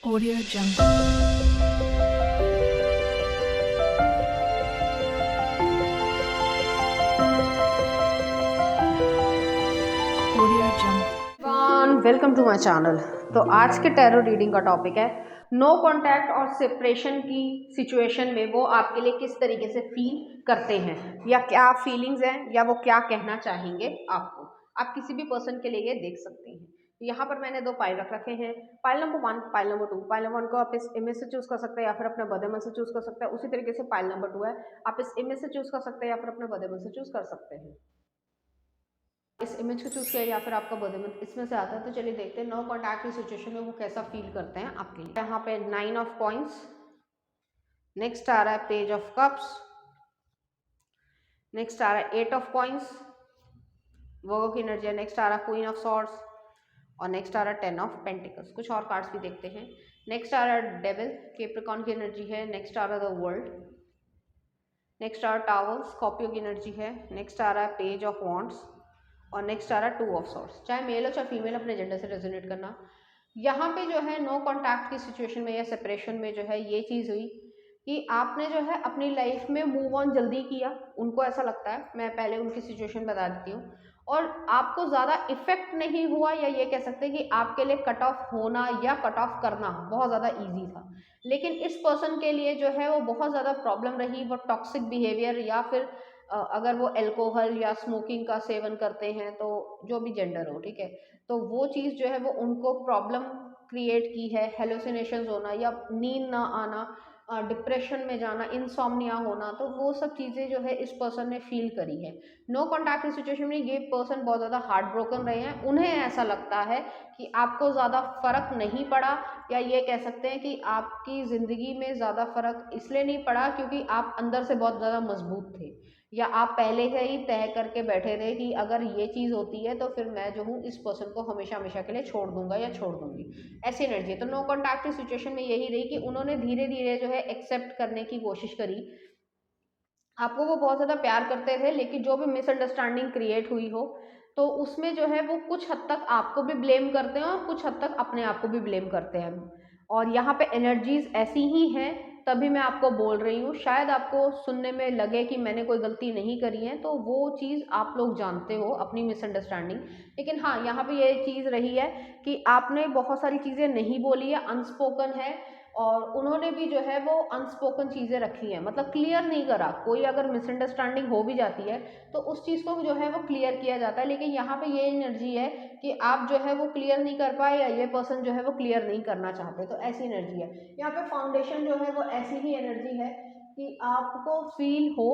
Audio Jungle. Audio Jungle. Welcome to my channel. तो आज के टैरो रीडिंग का टॉपिक है नो कांटेक्ट और सेपरेशन की सिचुएशन में वो आपके लिए किस तरीके से फील करते हैं या क्या फीलिंग्स हैं या वो क्या कहना चाहेंगे आपको। आप किसी भी पर्सन के लिए ये देख सकते हैं। यहाँ पर मैंने दो पाइल रख रखे हैं, pile number 1, pile number 2। Pile number 1 को आप इस इमेज से चूज कर सकते हैं या फिर अपने बर्थडे मंथ से चूज कर सकते हैं। उसी तरीके से पाइल नंबर 2 है, आप इस इमेज से चूज कर सकते हैं या फिर अपने बर्थडे मंथ से चूज कर सकते हैं। इस इमेज को चूज किया या फिर आपका बर्थडे मंथ इसमें से आता है। तो चलिए देखते हैं नो कॉन्टैक्ट की सिचुएशन में वो कैसा फील करते हैं आपके लिए। यहाँ पे 9 ऑफ कॉइंस, नेक्स्ट आ रहा है पेज ऑफ कप्स, नेक्स्ट आ रहा है 8 ऑफ कॉइंस, वर्गो की एनर्जी है। नेक्स्ट आ रहा है क्वीन ऑफ सॉर्ड्स और नेक्स्ट आ रहा है 10 ऑफ पेंटिकल्स। कुछ और कार्ड्स भी देखते हैं। नेक्स्ट आ रहा है डेविल, कैप्रिकॉर्न की एनर्जी है। नेक्स्ट आ रहा है द वर्ल्ड, नेक्स्ट आ रहा है टावर, स्कॉर्पियो की एनर्जी है। नेक्स्ट आ रहा है पेज ऑफ वॉन्ड्स और नेक्स्ट आ रहा है 2 ऑफ सॉर्ड्स। चाहे मेल हो चाहे फीमेल, अपने जेंडर से रेजोनेट करना। यहाँ पे जो है नो कॉन्टैक्ट की सिचुएशन में या सेपरेशन में जो है ये चीज़ हुई कि आपने जो है अपनी लाइफ में मूव ऑन जल्दी किया। उनको ऐसा लगता है, मैं पहले उनकी सिचुएशन बता देती हूँ, और आपको ज़्यादा इफेक्ट नहीं हुआ, या ये कह सकते हैं कि आपके लिए कट ऑफ होना या कट ऑफ करना बहुत ज़्यादा ईजी था। लेकिन इस पर्सन के लिए जो है वो बहुत ज़्यादा प्रॉब्लम रही। वो टॉक्सिक बिहेवियर या फिर अगर वो अल्कोहल या स्मोकिंग का सेवन करते हैं, तो जो भी जेंडर हो, ठीक है, तो वो चीज़ जो है वो उनको प्रॉब्लम क्रिएट की है। हेलुसिनेशंस होना या नींद ना आना, डिप्रेशन में जाना, इंसोम्निया होना, तो वो सब चीज़ें जो है इस पर्सन ने फील करी है। नो कॉन्टैक्ट की सिचुएशन में ये पर्सन बहुत ज़्यादा हार्ट ब्रोकन रहे हैं। उन्हें ऐसा लगता है कि आपको ज़्यादा फर्क नहीं पड़ा, या ये कह सकते हैं कि आपकी ज़िंदगी में ज़्यादा फर्क इसलिए नहीं पड़ा क्योंकि आप अंदर से बहुत ज़्यादा मजबूत थे, या आप पहले से ही तय करके बैठे थे कि अगर ये चीज़ होती है तो फिर मैं जो हूँ इस पर्सन को हमेशा हमेशा के लिए छोड़ दूंगा या छोड़ दूंगी। ऐसी एनर्जी है। तो नो कॉन्टैक्ट की सिचुएशन में यही रही कि उन्होंने धीरे धीरे जो है एक्सेप्ट करने की कोशिश करी। आपको वो बहुत ज़्यादा प्यार करते थे, लेकिन जो भी मिसअंडरस्टैंडिंग क्रिएट हुई हो, तो उसमें जो है वो कुछ हद तक आपको भी ब्लेम करते हैं और कुछ हद तक अपने आप को भी ब्लेम करते हैं। और यहाँ पे एनर्जीज ऐसी ही हैं, तभी मैं आपको बोल रही हूँ। शायद आपको सुनने में लगे कि मैंने कोई गलती नहीं करी है, तो वो चीज़ आप लोग जानते हो, अपनी मिसअंडरस्टैंडिंग। लेकिन हाँ, यहाँ पे ये चीज़ रही है कि आपने बहुत सारी चीज़ें नहीं बोली है, अनस्पोकन है, और उन्होंने भी जो है वो अनस्पोकन चीज़ें रखी हैं, मतलब क्लियर नहीं करा। कोई अगर मिसअंडरस्टैंडिंग हो भी जाती है तो उस चीज़ को जो है वो क्लियर किया जाता है। लेकिन यहाँ पे ये एनर्जी है कि आप जो है वो क्लियर नहीं कर पाए, या ये पर्सन जो है वो क्लियर नहीं करना चाहते, तो ऐसी एनर्जी है। यहाँ पे फाउंडेशन जो है वो ऐसी ही एनर्जी है कि आपको फील हो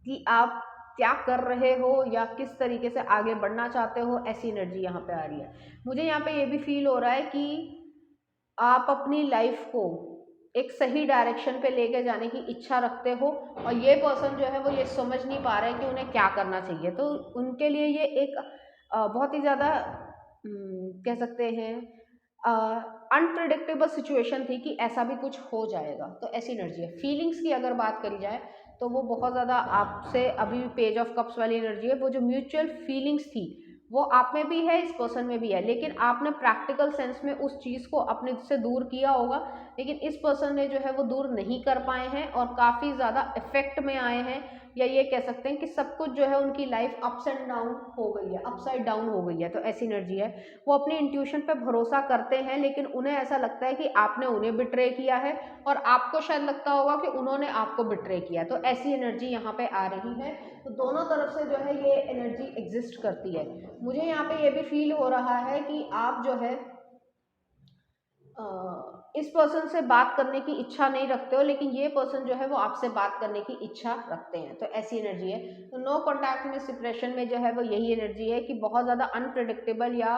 कि आप क्या कर रहे हो या किस तरीके से आगे बढ़ना चाहते हो। ऐसी एनर्जी यहाँ पे आ रही है। मुझे यहाँ पे ये भी फील हो रहा है कि आप अपनी लाइफ को एक सही डायरेक्शन पे लेके जाने की इच्छा रखते हो, और ये पर्सन जो है वो ये समझ नहीं पा रहे कि उन्हें क्या करना चाहिए। तो उनके लिए ये एक बहुत ही ज़्यादा कह सकते हैं अनप्रिडिक्टेबल सिचुएशन थी कि ऐसा भी कुछ हो जाएगा। तो ऐसी एनर्जी है। फीलिंग्स की अगर बात करी जाए तो वो बहुत ज़्यादा आपसे, अभी भी पेज ऑफ कप्स वाली एनर्जी है। वो जो म्यूचुअल फीलिंग्स थी वो आप में भी है, इस पर्सन में भी है, लेकिन आपने प्रैक्टिकल सेंस में उस चीज़ को अपने से दूर किया होगा। लेकिन इस पर्सन ने जो है वो दूर नहीं कर पाए हैं और काफ़ी ज़्यादा इफेक्ट में आए हैं, या ये कह सकते हैं कि सब कुछ जो है उनकी लाइफ अप्स एंड डाउन हो गई है, अपसाइड डाउन हो गई है। तो ऐसी एनर्जी है। वो अपनी इंट्यूशन पे भरोसा करते हैं, लेकिन उन्हें ऐसा लगता है कि आपने उन्हें बिट्रे किया है, और आपको शायद लगता होगा कि उन्होंने आपको बिट्रे किया। तो ऐसी एनर्जी यहाँ पे आ रही है। तो दोनों तरफ से जो है ये एनर्जी एग्जिस्ट करती है। मुझे यहाँ पे ये भी फील हो रहा है कि आप जो है इस पर्सन से बात करने की इच्छा नहीं रखते हो, लेकिन ये पर्सन जो है वो आपसे बात करने की इच्छा रखते हैं। तो ऐसी एनर्जी है। तो नो कॉन्टैक्ट में सिपरेशन में जो है वो यही एनर्जी है कि बहुत ज़्यादा अनप्रिडिक्टेबल, या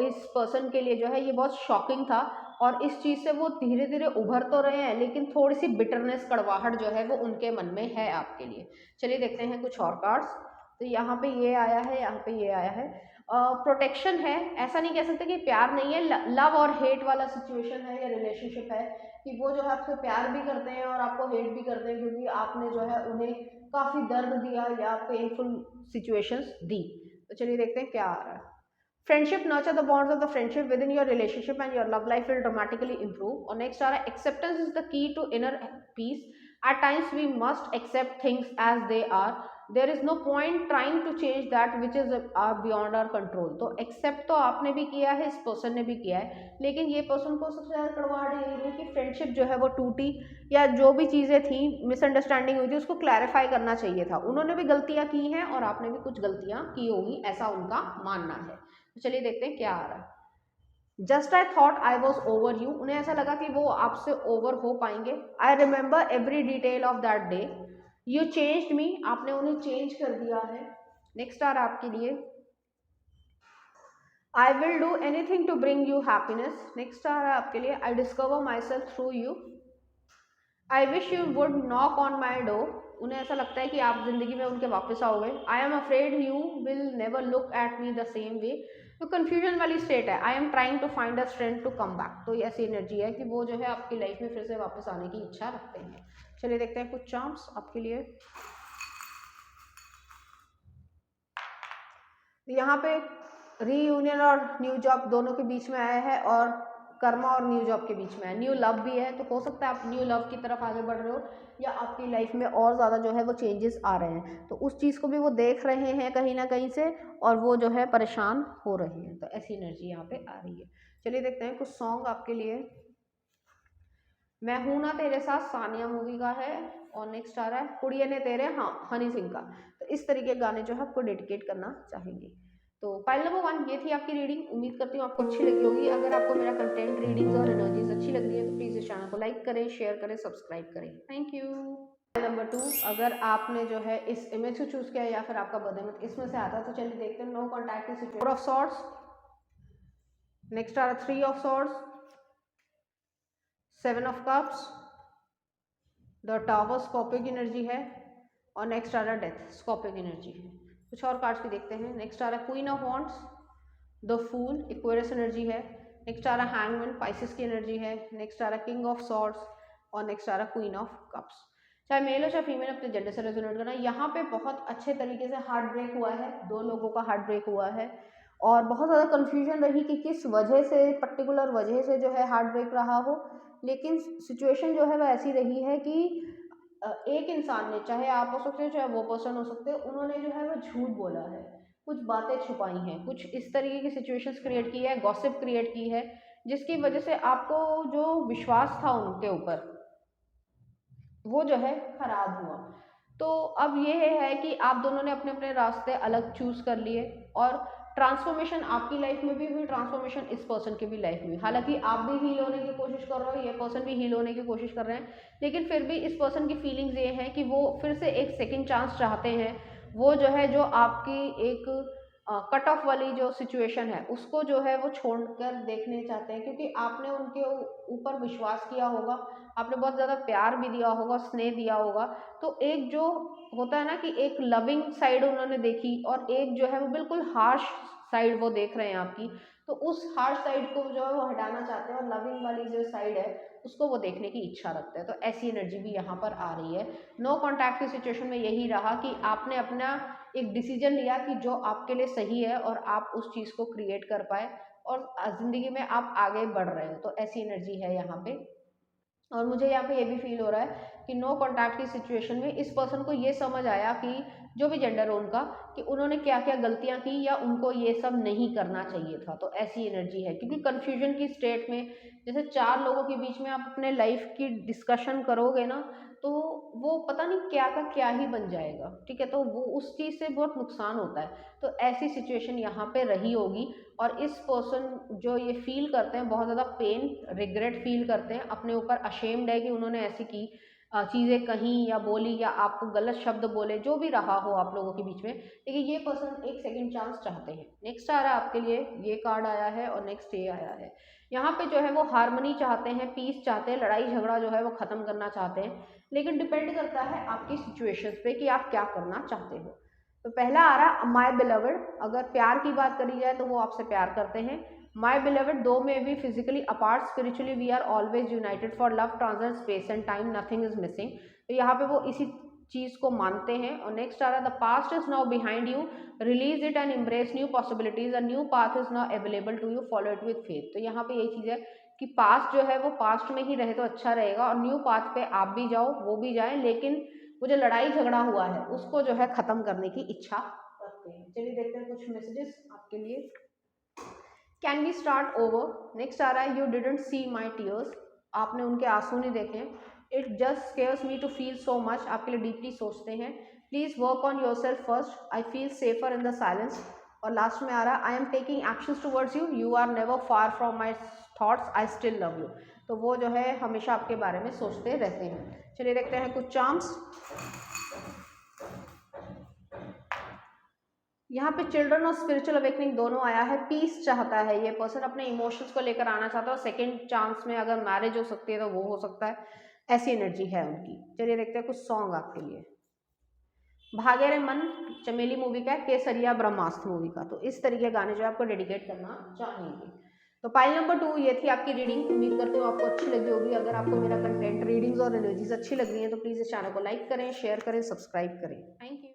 इस पर्सन के लिए जो है ये बहुत शॉकिंग था, और इस चीज़ से वो धीरे धीरे उभर तो रहे हैं, लेकिन थोड़ी सी बिटरनेस, कड़वाहट जो है वो उनके मन में है आपके लिए। चलिए देखते हैं कुछ और कार्ड्स। तो यहाँ पे ये आया है, यहाँ पे ये आया है, प्रोटेक्शन है। ऐसा नहीं कह सकते कि प्यार नहीं है, लव और हेट वाला सिचुएशन है या रिलेशनशिप है, कि वो जो है आपसे प्यार भी करते हैं और आपको हेट भी करते हैं, क्योंकि आपने जो है उन्हें काफ़ी दर्द दिया या पेनफुल सिचुएशंस दी। तो चलिए देखते हैं क्या आ रहा है। Friendship nurture the bonds of the friendship within your relationship and your love life will dramatically improve. और नेक्स्ट आ रहा है acceptance is the key to inner peace. At times we must accept things as they are, there is no point trying to change that which is are beyond our control. तो accept तो आपने भी किया है, इस person ने भी किया है, लेकिन ये पर्सन को सबसे ज़्यादा कड़वाहट यही हुई कि फ्रेंडशिप जो है वो टूटी, या जो भी चीज़ें थी, मिसअंडरस्टैंडिंग हुई थी, उसको क्लैरिफाई करना चाहिए था। उन्होंने भी गलतियाँ की हैं और आपने भी कुछ गलतियाँ की होगी, ऐसा उनका मानना है। तो चलिए देखते हैं क्या आ रहा है। Just I thought I was over you, उन्हें ऐसा लगा कि वो आपसे ओवर हो पाएंगे। I remember every detail of that day. You changed me, आपने उन्हें चेंज कर दिया है। नेक्स्ट आ रहा है आपके लिए I will do anything to bring you happiness. Next आ रहा है आपके लिए I discover my self through you. I wish you would knock on my door, उन्हें ऐसा लगता है कि आप जिंदगी में उनके वापस आओगे। I am afraid you will never look at me the same way, तो कन्फ्यूजन वाली स्टेट है। I am trying to find a strength to come back, तो ये ऐसी एनर्जी है कि वो जो है आपकी लाइफ में फिर से वापस आने की इच्छा रखते हैं। चलिए देखते हैं कुछ चार्म्स आपके लिए। यहाँ पे रीयूनियन और न्यू जॉब दोनों के बीच में आया है, और कर्मा और न्यू जॉब के बीच में है। न्यू लव भी है, तो हो सकता है आप न्यू लव की तरफ आगे बढ़ रहे हो, या आपकी लाइफ में और ज़्यादा जो है वो चेंजेस आ रहे हैं, तो उस चीज़ को भी वो देख रहे हैं कहीं ना कहीं से, और वो जो है परेशान हो रहे हैं। तो ऐसी एनर्जी यहाँ पे आ रही है। चलिए देखते हैं कुछ सॉन्ग आपके लिए। मैं हूं ना तेरे साथ, सानिया मूवी का है। और नेक्स्ट आ रहा है कुड़िये ने तेरे, हाँ, हनी सिंह का। तो इस तरीके के गाने जो है आपको डेडिकेट करना चाहेंगे। तो पाइल नंबर 1 ये थी आपकी रीडिंग। उम्मीद करती हूँ आपको अच्छी लगी होगी। अगर आपको मेरा कंटेंट, रीडिंग्स और एनर्जीज अच्छी लग रही है तो प्लीज़ इस चैनल को लाइक करें, शेयर करें, सब्सक्राइब करें। Thank you. नंबर 2, अगर आपने जो है इस इमेज को चूज किया या फिर आपका बर्थडे मंथ इसमें से आता है, तो चलिए देखते हैं। नो कॉन्टैक्ट की सिचुएशन, 4 ऑफ सॉर्ड्स। नेक्स्ट आ रहा है 3 of swords, 7 of cups, the tower Scorpio की एनर्जी है, और नेक्स्ट आ रहा है डेथ, स्कॉर्पियो की एनर्जी है। कुछ और कार्ड्स भी देखते हैं। नेक्स्ट आ रहा है queen of wands, the fool, aquarius energy है। नेक्स्ट आ रहा है हैंगमैन, पाइसेस की एनर्जी है। नेक्स्ट आ रहा है किंग ऑफ सॉर्ड्स, और नेक्स्ट आ रहा है क्वीन ऑफ कप्स। चाहे मेल हो चाहे फीमेल, अपने जेंडर से रेजोनेट करना। यहाँ पे बहुत अच्छे तरीके से हार्ट ब्रेक हुआ है, 2 लोगों का हार्ट ब्रेक हुआ है, और बहुत ज़्यादा कन्फ्यूजन रही कि किस वजह से, पर्टिकुलर वजह से जो है हार्ट ब्रेक रहा हो। लेकिन सिचुएशन जो है वह ऐसी रही है कि एक इंसान ने, चाहे आप हो सकते हो चाहे वो पर्सन हो सकते हो, उन्होंने जो है वो झूठ बोला है, कुछ बातें छुपाई हैं, कुछ इस तरीके की सिचुएशंस क्रिएट की है, गॉसिप क्रिएट की है, जिसकी वजह से आपको जो विश्वास था उनके ऊपर वो जो है खराब हुआ। तो अब ये है कि आप दोनों ने अपने अपने रास्ते अलग चूज कर लिए, और ट्रांसफॉर्मेशन आपकी लाइफ में भी हुई, ट्रांसफॉर्मेशन इस पर्सन की भी लाइफ में हुई। हालांकि आप भी हील होने की कोशिश कर रहे हो, ये पर्सन भी हील होने की कोशिश कर रहे हैं, लेकिन फिर भी इस पर्सन की फीलिंग्स ये है कि वो फिर से एक सेकंड चांस चाहते हैं। वो जो है, जो आपकी एक कट ऑफ वाली जो सिचुएशन है उसको जो है वो छोड़कर देखने चाहते हैं, क्योंकि आपने उनके ऊपर विश्वास किया होगा, आपने बहुत ज़्यादा प्यार भी दिया होगा, स्नेह दिया होगा। तो एक जो होता है ना कि एक लविंग साइड उन्होंने देखी, और एक जो है वो बिल्कुल हार्श साइड वो देख रहे हैं आपकी। तो उस हार्श साइड को जो है वो हटाना चाहते हैं, और लविंग वाली जो साइड है उसको वो देखने की इच्छा रखते हैं। तो ऐसी एनर्जी भी यहाँ पर आ रही है। नो कॉन्टैक्ट की सिचुएशन में यही रहा कि आपने अपना एक डिसीजन लिया कि जो आपके लिए सही है, और आप उस चीज़ को क्रिएट कर पाए, और ज़िंदगी में आप आगे बढ़ रहे हो। तो ऐसी एनर्जी है यहाँ पे। और मुझे यहाँ पे ये भी फील हो रहा है कि नो कॉन्टैक्ट की सिचुएशन में इस पर्सन को ये समझ आया कि जो भी जेंडर हो उनका, कि उन्होंने क्या क्या गलतियाँ की, या उनको ये सब नहीं करना चाहिए था। तो ऐसी एनर्जी है, क्योंकि कन्फ्यूजन की स्टेट में, जैसे 4 लोगों के बीच में आप अपने लाइफ की डिस्कशन करोगे ना, तो वो पता नहीं क्या का क्या ही बन जाएगा। ठीक है, तो वो उस चीज़ से बहुत नुकसान होता है। तो ऐसी सिचुएशन यहाँ पे रही होगी, और इस पर्सन जो ये फील करते हैं, बहुत ज़्यादा पेन, रिग्रेट फील करते हैं, अपने ऊपर अशेम्ड है कि उन्होंने ऐसी की चीज़ें कहीं या बोली, या आपको गलत शब्द बोले, जो भी रहा हो आप लोगों के बीच में, लेकिन ये पर्सन एक सेकंड चांस चाहते हैं। नेक्स्ट आ रहा है आपके लिए, ये कार्ड आया है, और नेक्स्ट ये आया है। यहाँ पे जो है वो हार्मनी चाहते हैं, पीस चाहते हैं, लड़ाई झगड़ा जो है वो ख़त्म करना चाहते हैं, लेकिन डिपेंड करता है आपकी सिचुएशंस पे कि आप क्या करना चाहते हो। तो पहला आ रहा माय बिलवड, अगर प्यार की बात करी जाए तो वो आपसे प्यार करते हैं। My beloved, though may be physically apart, spiritually we are always united, for love transcends space and time, nothing is missing. तो यहाँ पे वो इसी चीज़ को मानते हैं। और नेक्स्ट आ रहा है the past is now behind you, release it and embrace new possibilities, a new path is now available to you, follow it with faith. तो यहाँ पे यही चीज़ है कि पास्ट जो है वो पास्ट में ही रहे तो अच्छा रहेगा, और न्यू पाथ पे आप भी जाओ, वो भी जाए, लेकिन वो जो लड़ाई झगड़ा हुआ है उसको जो है ख़त्म करने की इच्छा रखते हैं। चलिए देखते हैं कुछ मैसेजेस आपके लिए। Can we start over. Next आ रहा है you didn't see my tears, आपने उनके आंसू नहीं देखे। It just scares me to feel so much, आपके लिए डीपली सोचते हैं। Please work on your self first, I feel safer in the silence. और लास्ट में आ रहा है I am taking actions towards you, you are never far from my thoughts, I still love you. तो वो जो है हमेशा आपके बारे में सोचते रहते हैं। चलिए देखते हैं कुछ चार्म्स। यहाँ पे चिल्ड्रन और स्पिरिचुअल अवेकनिंग दोनों आया है। पीस चाहता है ये पर्सन, अपने इमोशंस को लेकर आना चाहता है, और सेकंड चांस में अगर मैरिज हो सकती है तो वो हो सकता है, ऐसी एनर्जी है उनकी। चलिए देखते हैं कुछ सॉन्ग आपके लिए। भागे रे मन चमेली मूवी का, केसरिया ब्रह्मास्त्र मूवी का। तो इस तरीके गाने जो आपको डेडिकेट करना चाहेंगे। तो पाइल नंबर 2 ये थी आपकी रीडिंग। उम्मीद करते हो आपको अच्छी लगी होगी। अगर आपको मेरा कंटेंट, रीडिंग्स और एनर्जीज अच्छी लग रही है तो प्लीज़ इस चैनल को लाइक करें, शेयर करें, सब्सक्राइब करें। Thank you.